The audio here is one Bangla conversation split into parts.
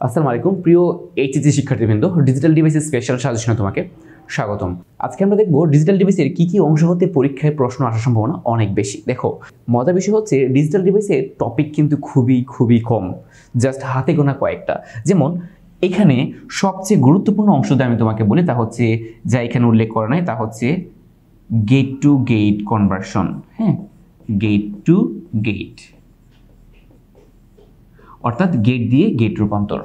আসসালামু আলাইকুম প্রিয় এইচএসসি শিক্ষার্থীবৃন্দ, ডিজিটাল ডিভাইসের স্পেশাল সাজেশনে তোমাকে স্বাগতম। আজকে আমরা দেখব ডিজিটাল ডিভাইসের কি কি অংশ হতে পরীক্ষায় প্রশ্ন আসার সম্ভাবনা অনেক বেশি। দেখো, মজার বিষয় হচ্ছে ডিজিটাল ডিভাইসের টপিক কিন্তু খুবই কম, জাস্ট হাতে গোনা কয়েকটা। যেমন এখানে সবচেয়ে গুরুত্বপূর্ণ অংশ যদি আমি তোমাকে বলি, তা হচ্ছে যা এখানে উল্লেখ করা নাই, তা হচ্ছে গেট টু গেট কনভার্সন। হ্যাঁ, গেট টু গেট অর্থাৎ গেট দিয়ে গেট রূপান্তর।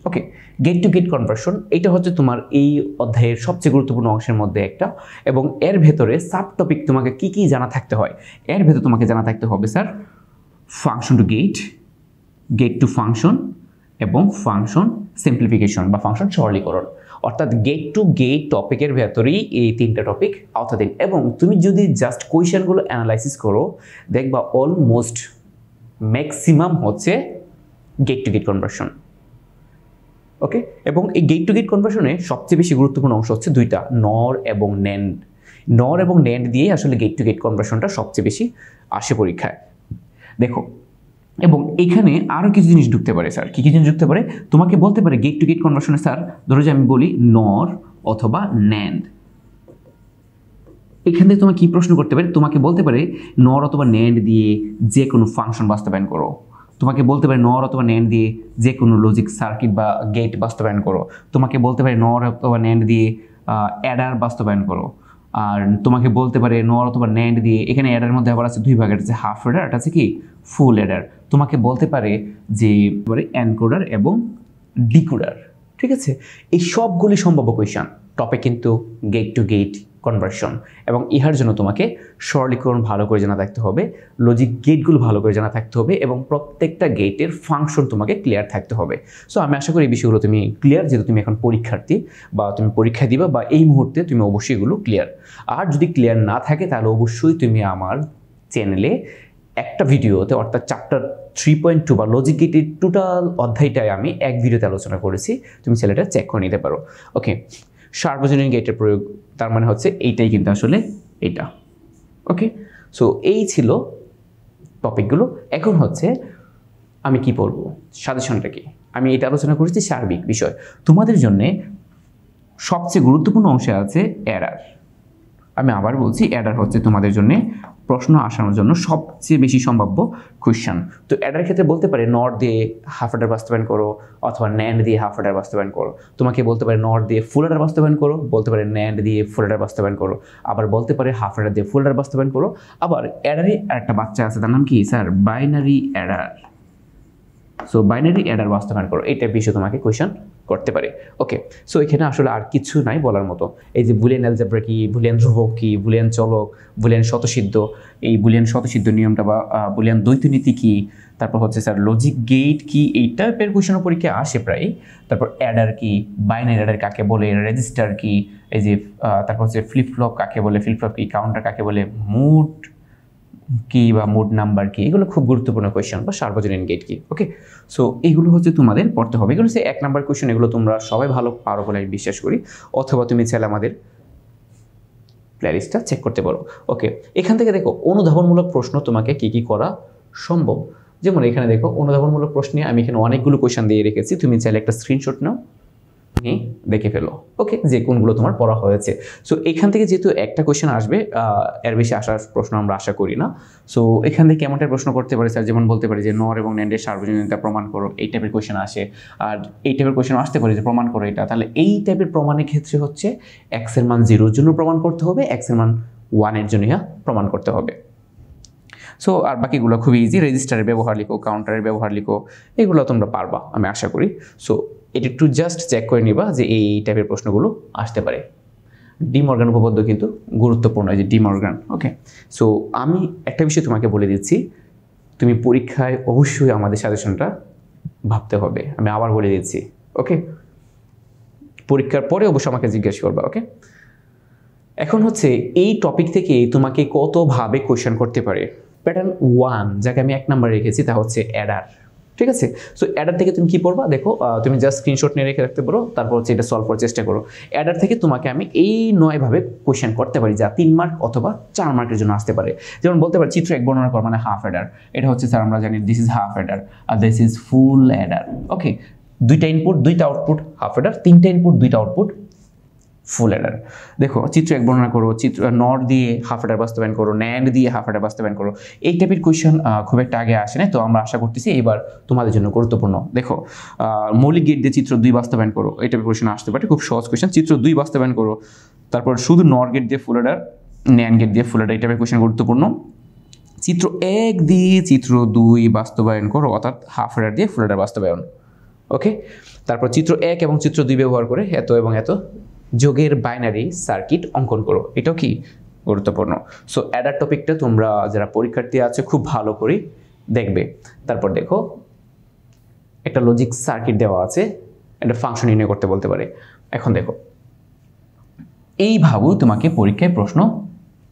ওকে, গেট টু গেট কনভার্সন এটা হচ্ছে তোমার এই অধ্যায়ের সবচেয়ে গুরুত্বপূর্ণ অংশের মধ্যে একটা, এবং এর ভেতরে সাব টপিক তোমাকে কি কি জানা থাকতে হয়। এর ভেতরে তোমাকে জানা থাকতে হবে sir function to gate, gate to function এবং ফাংশন সিম্পলিফিকেশন বা ফাংশন সরলীকরণ। অর্থাৎ গেট টু গেট টপিকের ভেতরেই এই তিনটা টপিক আওতাধীন। এবং তুমি যদি জাস্ট কোয়েশ্চেনগুলো অ্যানালাইসিস করো, দেখবা অলমোস্ট ম্যাক্সিমাম হচ্ছে গেট টু গেট কনভার্সন। ওকে, এবং এই গেট টু গেট কনভার্সনে সবচেয়ে বেশি গুরুত্বপূর্ণ অংশ হচ্ছে দুইটা, নর এবং ন্যান্ড। নর এবং ন্যান্ড দিয়ে আসলে গেট টু গেট কনভার্সনটা সবচেয়ে বেশি আসে পরীক্ষায়। দেখো, এবং এখানে আরও কিছু জিনিস ঢুকতে পারে স্যার। কী কী জিনিস ঢুকতে পারে? তোমাকে বলতে পারে গেট টু গেট কনভার্সনে স্যার, ধরো যে আমি বলি নর অথবা ন্যান্ড, এখান থেকে তোমাকে কী প্রশ্ন করতে পারে? তোমাকে বলতে পারে নর অথবা ন্যান্ড দিয়ে যে কোনো ফাংশন বাস্তবায়ন করো। তোমাকে বলতে পারে নর অথবা ন্যান্ড দিয়ে যে কোনো লজিক সার্কিট বা গেট বাস্তবায়ন করো। তোমাকে বলতে পারে নর অথবা ন্যান্ড দিয়ে অ্যাডার বাস্তবায়ন করো। আর তোমাকে বলতে পারে নর অথবা ন্যান্ড দিয়ে, এখানে অ্যাডার মধ্যে আবার আছে দুই ভাগ, একটা আছে হাফ অ্যাডার, একটা আছে কি ফুল অ্যাডার। তোমাকে বলতে পারে যে এনকোডার এবং ডিকোডার। ঠিক আছে, এই সবগুলি সম্ভাব্য কোয়েশ্চন টপিক কিন্তু গেট টু গেট কনভার্সন। এবং ইহার জন্য তোমাকে সরলীকরণ ভালো করে জানা থাকতে হবে, লজিক গেটগুলো ভালো করে জানা থাকতে হবে, এবং প্রত্যেকটা গেটের ফাংশন তোমাকে ক্লিয়ার থাকতে হবে। সো আমি আশা করি এই বিষয়গুলো তুমি ক্লিয়ার, যেহেতু তুমি এখন পরীক্ষার্থী বা তুমি পরীক্ষা দিবা, বা এই মুহূর্তে তুমি অবশ্যই এগুলো ক্লিয়ার। আর যদি ক্লিয়ার না থাকে তাহলে অবশ্যই তুমি আমার চ্যানেলে একটা ভিডিওতে, অর্থাৎ চ্যাপ্টার 3.2 বা লজিক গেটের টোটাল অধ্যায়টাই আমি এক ভিডিওতে আলোচনা করেছি, তুমি চ্যানেলটা চেক করে নিতে পারো। ওকে, সার্বজনীন গেটের প্রয়োগ, তার মানে হচ্ছে এইটাই কিন্তু আসলে এইটা। ওকে, সো এই ছিল টপিকগুলো। এখন হচ্ছে আমি কি বলবো, সাজেশনটা কি, আমি এটা আলোচনা করেছি সার্বিক বিষয়। তোমাদের জন্য সবচেয়ে গুরুত্বপূর্ণ অংশে আছে এরার। আমি আবার বলছি, অ্যাডার হচ্ছে তোমাদের জন্য প্রশ্ন আসানোর জন্য সবচেয়ে বেশি সম্ভাব্য কোয়েশ্চেন। তো অ্যাডার ক্ষেত্রে বলতে পারে নর দিয়ে হাফ অ্যাডার বাস্তবায়ন করো, অথবা ন্যান্ড দিয়ে হাফ অ্যাডার বাস্তবায়ন করো। তোমাকে বলতে পারে নর দিয়ে ফুল অ্যাডার বাস্তবায়ন করো, বলতে পারে ন্যান্ড দিয়ে ফুল অ্যাডার বাস্তবায়ন করো, আবার বলতে পারে হাফ অ্যাডার দিয়ে ফুল অ্যাডার বাস্তবায়ন করো। আবার অ্যাডারে একটা বাচ্চা আছে, তার নাম কি sir? Binary Eder. So binary Eder বাস্তবায়ন করো, এইটা বিষয় তোমাকে কোয়েশ্চেন করতে পারে। ওকে, সো এখানে আসলে আর কিছু নাই বলার মতো। এই যে বুলিয়ান অ্যালজেব্রা কি, বুলিয়ান ধ্রুবক কি, বুলিয়ান চলক, বুলিয়ান স্বতঃসিদ্ধ, এই বুলিয়ান স্বতঃসিদ্ধ নিয়মটা বা বুলিয়ান দ্বৈতনীতি কি, তারপর হচ্ছে স্যার লজিক গেট কি, এই টাইপের কোয়েশ্চেন পরীক্ষা আসে প্রায়। তারপর অ্যাডার কি, বাইনারি অ্যাডার কাকে বলে, রেজিস্টার কি, এই যে তারপর হচ্ছে ফ্লিপ ফ্লপ কাকে বলে, ফ্লিপ ফ্লপ কি, কাউন্টার কাকে বলে, মুড কি বা মোড নাম্বার কি, এগুলো খুব গুরুত্বপূর্ণ কোয়েশ্চেন, বা সার্বজনীন গেট কি। ওকে, সো এইগুলো হচ্ছে তোমাদের পড়তে হবে। এগুলো হচ্ছে 1 নাম্বার কোয়েশ্চেন, এগুলো তোমরা সবাই ভালো পারো বলে আমি বিশ্বাস করি। অথবা তুমি চাইলে আমাদের প্লেলিস্টটা চেক করতে পারো। ওকে, এখান থেকে দেখো অনুধাবনমূলক প্রশ্ন তোমাকে কি কি করা সম্ভব। যেমন এখানে দেখো অনুধাবনমূলক প্রশ্নে আমি এখানে অনেকগুলো কোয়েশ্চেন দিয়ে রেখেছি, তুমি চাইলে একটা স্ক্রিনশট নাও, দেখে ফেলো। ওকে, যে কোনগুলো তোমার পড়া হয়েছে। সো এখান থেকে যেহেতু একটা কোয়েশ্চেন আসবে, এর বেশি আসার প্রশ্ন আমরা আশা করি না। সো এখান থেকে কেমনটা প্রশ্ন করতে পারে স্যার, যেমন বলতে পারে যে নর এবং ন্যান্ডের সার্বজনীনতা প্রমাণ করো, এই টাইপের কোয়েশ্চেন আসে। আর এই টাইপের কোয়েশ্চেন আসতে পারে যে প্রমাণ করো এটা, তাহলে এই টাইপের প্রমাণের ক্ষেত্রে হচ্ছে এক্স এর মান 0 এর জন্য প্রমাণ করতে হবে, এক্স এর মান 1 এর জন্য প্রমাণ করতে হবে। সো আর বাকিগুলো খুবই ইজি, রেজিস্টারের ব্যবহার লিখো, কাউন্টারের ব্যবহার লিখো, এগুলো তোমরা পারবা আমি আশা করি। সো এটা একটু জাস্ট চেক করে নিবা যে এই টাইপের প্রশ্নগুলো আসতে পারে। ডি মর্গান উপপাদ্য কিন্তু গুরুত্বপূর্ণ, এই যে ডি মর্গান। ওকে, সো আমি একটা বিষয় তোমাকে বলে দিচ্ছি, তুমি পরীক্ষায় অবশ্যই আমাদের সাজেশনটা ভাবতে হবে, আমি আবার বলে দিচ্ছি। ওকে, পরীক্ষার পরে অবশ্যই আমাকে জিজ্ঞেস করবা। ওকে, এখন হচ্ছে এই টপিক থেকে তোমাকে কতভাবে কোয়েশ্চেন করতে পারে। প্যাটার্ন 1 যাকে আমি 1 নাম্বার রেখেছি, তা হচ্ছে অ্যাডার। ঠিক আছে, সো অ্যাডার থেকে তুমি কি পড়বা দেখো, তুমি জাস্ট স্ক্রিনশট নিয়ে রেখে রাখতে পারো, তারপর হচ্ছে এটা সলভ করার চেষ্টা করো। অ্যাডার থেকে তোমাকে আমি এই 9 ভাবে কোয়েশ্চেন করতে পারি, যা 3 মার্ক অথবা 4 মার্কের জন্য আসতে পারে। যেমন বলতে পারি চিত্র 1 বর্ণনা কর, মানে হাফ অ্যাডার। এটা হচ্ছে স্যার আমরা জানি দিস ইজ হাফ অ্যাডার আর this is full adder. Okay, দুইটা ইনপুট দুইটা আউটপুট হাফ অ্যাডার, তিনটা ইনপুট দুইটা আউটপুট ফুল অ্যাডার। দেখো চিত্র এক বর্ণনা করো, চিত্র নর দিয়ে হাফ অ্যাডার বাস্তবায়ন করো, ন্যান্ড দিয়ে হাফ অ্যাডার বাস্তবায়ন করো। এই টাইপের কোয়েশ্চেন খুব একটা আগে আসে না, তো আমরা আশা করতেছি এবার তোমাদের জন্য গুরুত্বপূর্ণ। দেখো মৌলিক গেট দিয়ে চিত্র 2 বাস্তবায়ন করো, এই টাইপের কোয়েশ্চেন আসতে পারে, খুব সহজ কোয়েশ্চেন। চিত্র 2 বাস্তবায়ন করো, তারপর শুধু নর গেট দিয়ে ফুল অ্যাডার, ন্যান্ড গেট দিয়ে ফুল অ্যাডার, এই টাইপের কোয়েশ্চেন গুরুত্বপূর্ণ। চিত্র 1 দিয়ে চিত্র 2 বাস্তবায়ন করো, অর্থাৎ হাফ অ্যাডার দিয়ে ফুল অ্যাডার বাস্তবায়ন। ওকে, তারপর চিত্র 1 এবং চিত্র 2 ব্যবহার করে এত এবং এত যোগের বাইনারি সার্কিট অঙ্কন করো, এটাও কি গুরুত্বপূর্ণ। সো অ্যাডার টপিকটা তোমরা যারা পরীক্ষার্থী আছে খুব ভালো করে দেখবে। তারপর দেখো একটা লজিক সার্কিট দেওয়া আছে, একটা ফাংশন নির্ণয় করতে বলতে পারে। এখন দেখো এইভাবেও তোমাকে পরীক্ষায় প্রশ্ন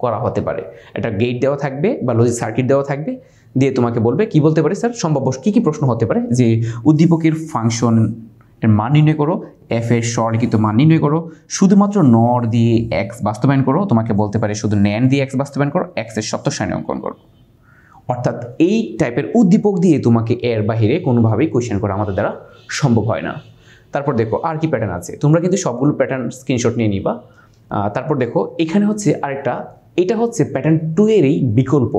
করা হতে পারে। একটা গেট দেওয়া থাকবে বা লজিক সার্কিট দেওয়া থাকবে, দিয়ে তোমাকে বলবে কি বলতে পারে স্যার সম্ভাব্য কী প্রশ্ন হতে পারে, যে উদ্দীপকের ফাংশন এর মান নির্ণয় করো, এফ এর সরলিখিত মান নির্ণয় করো, শুধুমাত্র নর দিয়ে এক্স বাস্তবায়ন করো। তোমাকে বলতে পারে শুধু ন্যান্ড দিয়ে এক্স বাস্তবায়ন করো, এক্স এর সত্য সারণী অঙ্কন করো। অর্থাৎ এই টাইপের উদ্দীপক দিয়ে তোমাকে এর বাহিরে কোনোভাবেই কোয়েশ্চেন করা আমাদের দ্বারা সম্ভব হয় না। তারপর দেখো আর কি প্যাটার্ন আছে, তোমরা কিন্তু সবগুলো প্যাটার্ন স্ক্রিনশট নিয়ে নিবা। তারপর দেখো এখানে হচ্ছে আরেকটা, এটা হচ্ছে প্যাটার্ন 2 এরই বিকল্প।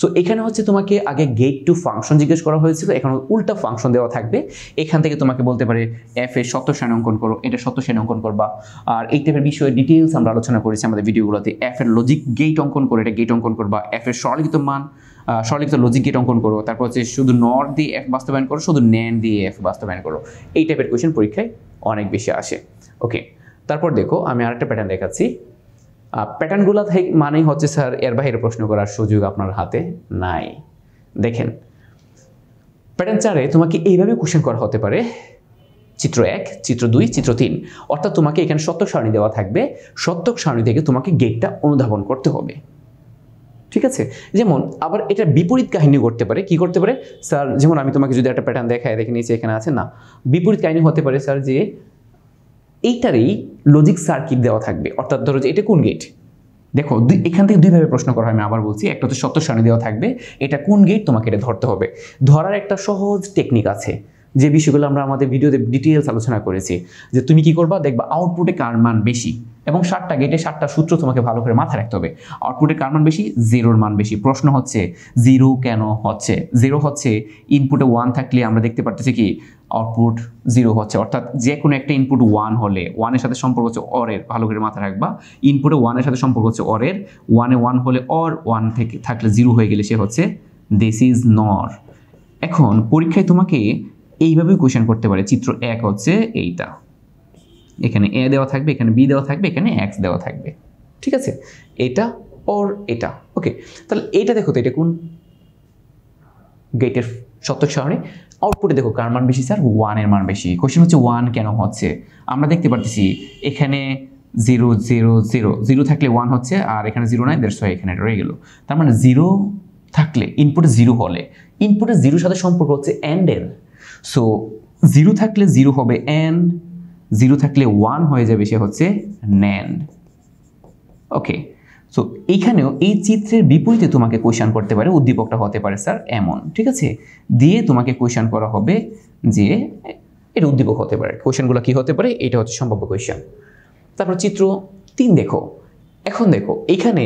সো এখানে হচ্ছে তোমাকে আগে গেট টু ফাংশন জিজ্ঞেস করা হয়েছিল, এখন উল্টা ফাংশন দেওয়া থাকবে। এখান থেকে তোমাকে বলতে পারে এফ এর সত্য সারণী অঙ্কন করো, এটা সত্য সারণী অঙ্কন করবা। আর এই টাইপের বিষয়ে ডিটেইলস আমরা আলোচনা করেছি আমাদের ভিডিওগুলোতে। এফ এর লজিক গেট অঙ্কন করো, এটা গেট অঙ্কন করবা। এফ এর সরলিখিত মান সরলিখিত লজিক গেট অঙ্কন করো। তারপর হচ্ছে শুধু নর দিয়ে এফ বাস্তবায়ন করো, শুধু ন্যান্ড দিয়ে এফ বাস্তবায়ন করো। এই টাইপের কোয়েশ্চেন পরীক্ষায় অনেক বেশি আসে। ওকে, তারপর দেখো আমি আরেকটা প্যাটার্ন দেখাচ্ছি। প্যাটার্নগুলো মানেই হচ্ছে স্যার এর বাইরে প্রশ্ন করার সুযোগ আপনার হাতে নাই। দেখেন প্যাটার্ন 4-এ তোমাকে এইভাবে কোশ্চেন করা হতে পারে, চিত্র 1, চিত্র 2, চিত্র 3। অর্থাৎ তোমাকে এখানে সত্যক সারণী দেওয়া থাকবে, সত্যক সারণী থেকে তোমাকে গেটটা অনুধাবন করতে হবে। ঠিক আছে, যেমন আবার এটা বিপরীত কাহিনী করতে পারে। কি করতে পারে স্যার, যেমন আমি তোমাকে যদি একটা প্যাটার্ন দেখাই, দেখে নিচে এখানে আছে না, বিপরীত কাহিনী হতে পারে স্যার যে এইটারই লজিক সার্কিট দেওয়া থাকবে। অর্থাৎ ধরো যে এটা কোন গেট, দেখো এখান থেকে দুইভাবে প্রশ্ন করা হয়, আমি আবার বলছি। একটা হচ্ছে সত্য সারণী দেওয়া থাকবে, এটা কোন গেট তোমাকে এটা ধরতে হবে। ধরার একটা সহজ টেকনিক আছে, যে বিষয়গুলো আমরা আমাদের ভিডিওতে ডিটেইলস আলোচনা করেছি। যে তুমি কি করবা, দেখবা আউটপুটে কার মান বেশি, এবং 7টা গেটে 7টা সূত্র তোমাকে ভালো করে মাথায় রাখতে হবে। আউটপুটে কার মান বেশি, জিরোর মান বেশি। প্রশ্ন হচ্ছে জিরো কেন হচ্ছে, জিরো হচ্ছে ইনপুটে 1 থাকলে আমরা দেখতে পারতেছি কি আউটপুট 0 হচ্ছে। অর্থাৎ যে কোনো একটা ইনপুট 1 হলে 1 এর সাথে সম্পর্ক হচ্ছে অরের, ভালো করে মাথায় রাখবা। ইনপুটে 1 এর সাথে সম্পর্ক হচ্ছে অরের, 1 এ 1 হলে অর, 1 থেকে থাকলে 0 হয়ে গেলে সে হচ্ছে দিস ইজ নর। এখন পরীক্ষায় তোমাকে এইভাবেই কোয়েশ্চেন করতে পারে। চিত্র 1 হচ্ছে এইটা, এখানে এ দেওয়া থাকবে, এখানে বি দেওয়া থাকবে, এখানে এক্স দেওয়া থাকবে। ঠিক আছে, এটা অর এটা। ওকে, তাহলে এইটা দেখো তো, এটা কোন গেটের সত্যক সারণী। আউটপুটে দেখো কার মান বেশি স্যার, 1 এর মান বেশি। কোশ্চেন হচ্ছে 1 কেন হচ্ছে, আমরা দেখতে পারতেছি এখানে 0 0 0 0 থাকলে 1 হচ্ছে, আর এখানে 0 নাই, দ্যাটস ওয়াই এখানে রয়ে গেল। তার মানে 0 থাকলে ইনপুটে 0 হলে, ইনপুটে 0 সাথে সম্পর্ক হচ্ছে এন্ড এর। সো 0 থাকলে 0 হবে এন্ড, 0 থাকলে 1 হয়ে যাবে সে হচ্ছে ন্যান্ড। ওকে, সো এইখানেও এই চিত্রের বিপরীতে তোমাকে কোয়েশ্চেন করতে পারে, উদ্দীপকটা হতে পারে স্যার এমন। ঠিক আছে, দিয়ে তোমাকে কোয়েশ্চেন করা হবে যে এটা উদ্দীপক হতে পারে। কোয়েশ্চেনগুলো কি হতে পারে, এটা হচ্ছে সম্ভাব্য কোয়েশ্চেন। তারপর চিত্র 3 দেখো। এখন দেখো এখানে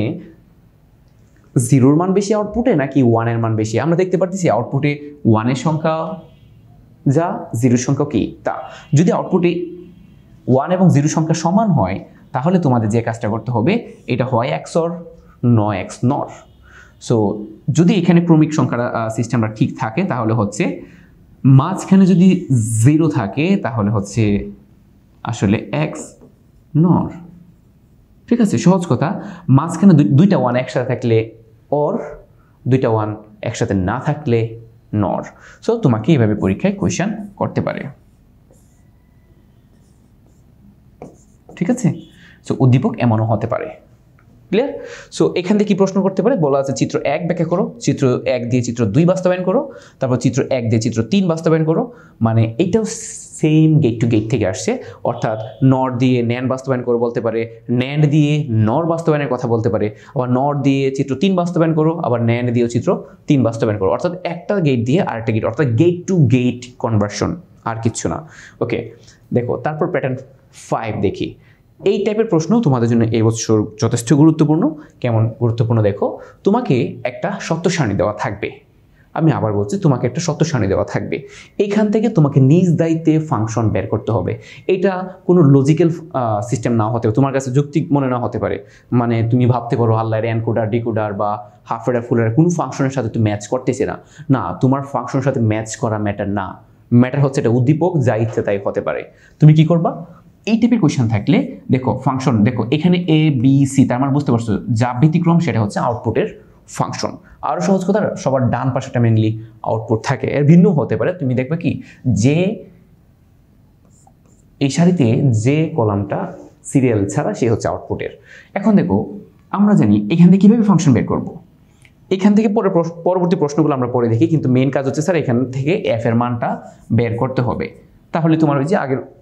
0-র মান বেশি আউটপুটে নাকি 1 এর মান বেশি। আমরা দেখতে পাচ্ছি আউটপুটে 1 এর সংখ্যা যা, 0-র সংখ্যা কি তা। যদি আউটপুটে 1 এবং 0 সংখ্যা সমান হয়, তাহলে তোমাদের যে কাজটা করতে হবে, এটা হয় XOR, নয় X NOR। সো যদি এখানে ক্রমিক সংখ্যার সিস্টেমটা ঠিক থাকে, তাহলে হচ্ছে মাঝখানে যদি 0 থাকে, তাহলে হচ্ছে আসলে X NOR। ঠিক আছে, সহজ কথা। মাঝখানে দুইটা 1 একসাথে থাকলে OR, দুইটা 1 একসাথে না থাকলে NOR। সো তোমাকে এইভাবে পরীক্ষায় কোয়েশ্চেন করতে পারে। ঠিক আছে, সো উদ্দীপক এমনও হতে পারে। ক্লিয়ার? সো এখান থেকে কি প্রশ্ন করতে পারে, বলা আছে চিত্র 1 ব্যাখ্যা করো, চিত্র 1 দিয়ে চিত্র 2 বাস্তবায়ন করো, তারপর চিত্র 1 দিয়ে চিত্র 3 বাস্তবায়ন করো। মানে এইটাও সেম গেট টু গেট থেকে আসছে। অর্থাৎ নর দিয়ে ন্যান্ড বাস্তবায়ন করো বলতে পারে, ন্যান্ড দিয়ে নর বাস্তবায়নের কথা বলতে পারে, আবার নর দিয়ে চিত্র 3 বাস্তবায়ন করো, আবার ন্যান্ড দিয়েও চিত্র 3 বাস্তবায়ন করো। অর্থাৎ একটা গেট দিয়ে আরেকটা গেট, অর্থাৎ গেট টু গেট কনভার্সন আর কিচ্ছু না। ওকে, দেখো তারপর প্যাটার্ন 5 দেখি। এই টাইপের প্রশ্ন তোমাদের জন্য এই বছর যথেষ্ট গুরুত্বপূর্ণ। কেমন গুরুত্বপূর্ণ দেখো, তোমাকে একটা সত্য সারণী দেওয়া থাকবে। আমি আবার বলছি, তোমাকে একটা সত্য সারণী দেওয়া থাকবে। এইখান থেকে তোমাকে নিজ দায়িত্বে ফাংশন বের করতে হবে। এটা কোনো লজিক্যাল সিস্টেম না হতে পারে, তোমার কাছে যৌক্তিক মনে না হতে পারে। মানে তুমি ভাবতে পারো আল্লাহর এনকোডার ডিকোডার বা হাফ এডার ফুল এডার কোনো ফাংশনের সাথে তুমি ম্যাচ করতেছে না। না, তোমার ফাংশনের সাথে ম্যাচ করা ম্যাটার না, ম্যাটার হচ্ছে এটা উদ্দীপক, যা ইচ্ছে তাই হতে পারে। তুমি কি করবা, এই টাইপের কোয়েশ্চেন থাকলে দেখো ফাংশন, দেখো এখানে এ বি সি, তার মানে বুঝতে পারছো যা ব্যতিক্রম সেটা হচ্ছে আউটপুটের ফাংশন। আরও সহজ কথা, সবার ডান পাশেটা মেনলি আউটপুট থাকে, এর ভিন্ন হতে পারে। তুমি দেখবে কি যে এই সারিতে যে কলামটা সিরিয়াল ছাড়া সে হচ্ছে আউটপুটের। এখন দেখো আমরা জানি এখান থেকে কীভাবে ফাংশন বের করব। এখান থেকে পরবর্তী প্রশ্নগুলো আমরা পরে দেখি, কিন্তু মেন কাজ হচ্ছে স্যার এখান থেকে এফ এর মানটা বের করতে হবে, তাহলে তোমার ওই যে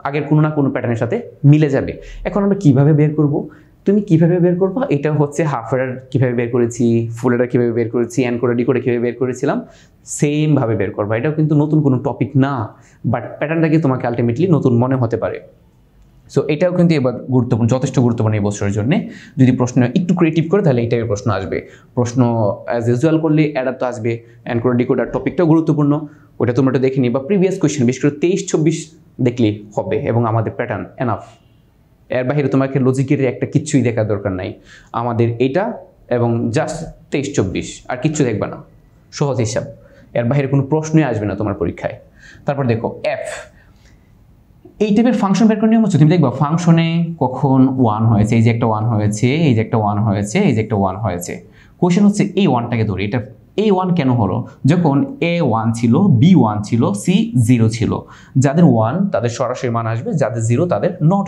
আগের কোনো না কোনো প্যাটার্নের সাথে মিলে যাবে। এখন আমরা কিভাবে বের করব, তুমি কিভাবে বের করবা, এটা হচ্ছে হাফ এডার কীভাবে বের করেছি, ফুল এডার কীভাবে বের করেছি, এনকোডার ডিকোডার কীভাবে বের করেছিলাম, সেমভাবে বের করবা। এটাও কিন্তু নতুন কোনো টপিক না, বাট প্যাটার্নটাকে তোমাকে আলটিমেটলি নতুন মনে হতে পারে। সো এটাও কিন্তু এবার গুরুত্বপূর্ণ, যথেষ্ট গুরুত্বপূর্ণ এই বছরের জন্য। যদি প্রশ্ন একটু ক্রিয়েটিভ করে তাহলে এই টাইপের প্রশ্ন আসবে। প্রশ্ন অ্যাজ ইউজুয়াল করলে অ্যাডার তো আসবে, এনকোডার ডিকোডার টপিকটাও গুরুত্বপূর্ণ, ওটা তোমরা একটু দেখে নিই, বা প্রিভিয়াস কোয়েশ্চেন বিশেষ করে 23-24 দেখলেই হবে, এবং আমাদের প্যাটার্ন এনাফ। এর বাইরে তোমাকে লজিকের একটা কিচ্ছুই দেখার দরকার নাই, আমাদের এটা এবং জাস্ট 23-24, আর কিচ্ছু দেখবা না, সহজ হিসাব। এর বাইরে কোনো প্রশ্নই আসবে না তোমার পরীক্ষায়। তারপর দেখো এফ, এই টাইপের ফাংশন বের করে নিয়ম হচ্ছে, তুমি দেখবা ফাংশনে কখন 1 হয়েছে, এই যে একটা 1 হয়েছে, এই যে একটা 1 হয়েছে, এই যে একটা 1 হয়েছে। কোয়েশ্চেন হচ্ছে এই 1টাকে ধরে, এটা এই 1 কেন হলো, যখন A1 ছিল, B1 ছিল, C0 ছিল। যাদের 1 তাদের সরাসরি মান আসবে, যাদের 0 তাদের নট